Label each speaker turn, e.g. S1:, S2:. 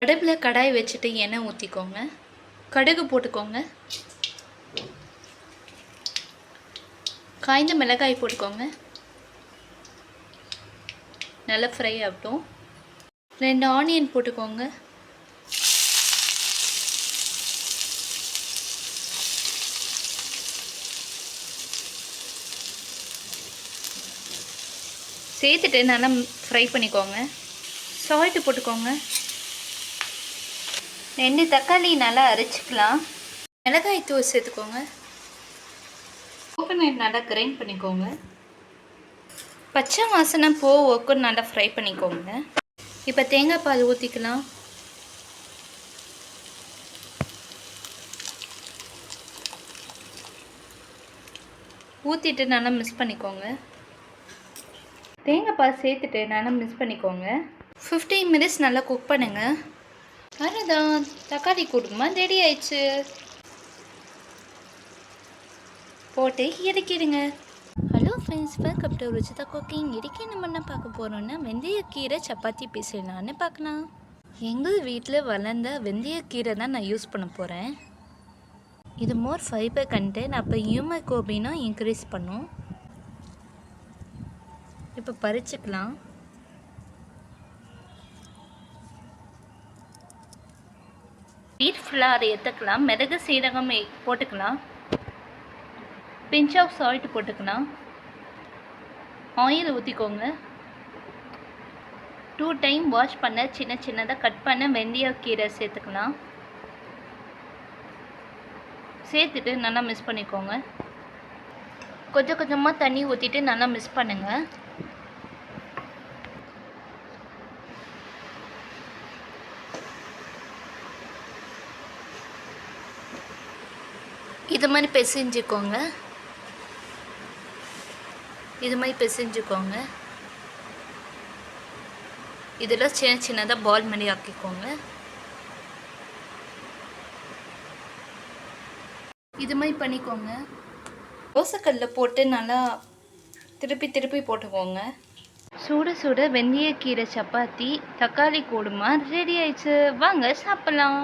S1: அடுப்பில் கடாய் வச்சுட்டு எண்ணெய் ஊற்றிக்கோங்க. கடுகு போட்டுக்கோங்க. காய்ந்த மிளகாய் போட்டுக்கோங்க. நல்லா ஃப்ரை ஆகட்டும். 2 ஆனியன் போட்டுக்கோங்க. சேர்த்துட்டு நல்லா ஃப்ரை பண்ணிக்கோங்க. சால்ட்டு போட்டுக்கோங்க. 2 தக்காளி நல்லா அரைச்சிக்கலாம். மிளகாய் தூள் சேர்த்துக்கோங்க. கோகோனட் நல்லா கிரைண்ட் பண்ணிக்கோங்க. பச்சை வாசனை போக்கு நல்லா ஃப்ரை பண்ணிக்கோங்க. இப்போ தேங்காய் பால் ஊற்றிக்கலாம். ஊற்றிட்டு நல்லா மிக்ஸ் பண்ணிக்கோங்க. தேங்காய் பால் சேர்த்துட்டு நல்லா மிக்ஸ் பண்ணிக்கோங்க. 15 மினிட்ஸ் நல்லா குக் பண்ணுங்கள். அவ்வளோதான், தக்காளி குருமா ரெடி ஆயிடுச்சு. போட்டு இறக்கிடுங்க. Hello friends, welcome to Ruchitha cooking. இன்றைக்கி நம்ம என்ன பார்க்க போகிறோன்னா வெந்தயக்கீரை சப்பாத்தி பேசலான்னு பார்க்கலாம். எங்கள் வீட்டில் வளர்ந்த வெந்தயக்கீரை தான் நான் யூஸ் பண்ண போகிறேன். இது மோர் ஃபைபர் கண்டென்ட், அப்போ ஹீமோகுளோபினும் இன்க்ரீஸ் பண்ணும். இப்போ பறிச்சுக்கலாம். வீட் ஃப்ளார் எடுத்துக்கலாம். மிளகு சீரகம் போட்டுக்கலாம். பிஞ்ச் ஆஃப் சால்ட் போட்டுக்கலாம். ஆயில் ஊற்றிக்கோங்க. 2 டைம் வாஷ் பண்ண சின்ன சின்னதாக கட் பண்ண வெந்தயக்கீரை சேர்த்துக்கலாம். சேர்த்துட்டு நல்லா மிக்ஸ் பண்ணிக்கோங்க. கொஞ்சம் கொஞ்சமாக தண்ணி ஊற்றிட்டு நல்லா மிக்ஸ் பண்ணுங்கள். இது மாதிரி பிசைஞ்சுக்கோங்க. இதில் சின்ன சின்னதாக பால் மாதிரி ஆக்கிக்கோங்க. இது மாதிரி பண்ணிக்கோங்க. தோசைக்கல்லில் போட்டு நல்லா திருப்பி போட்டுக்கோங்க. சுட வெந்தயக்கீரை சப்பாத்தி தக்காளி குருமா ரெடி ஆயிடுச்சு. வாங்க சாப்பிட்லாம்.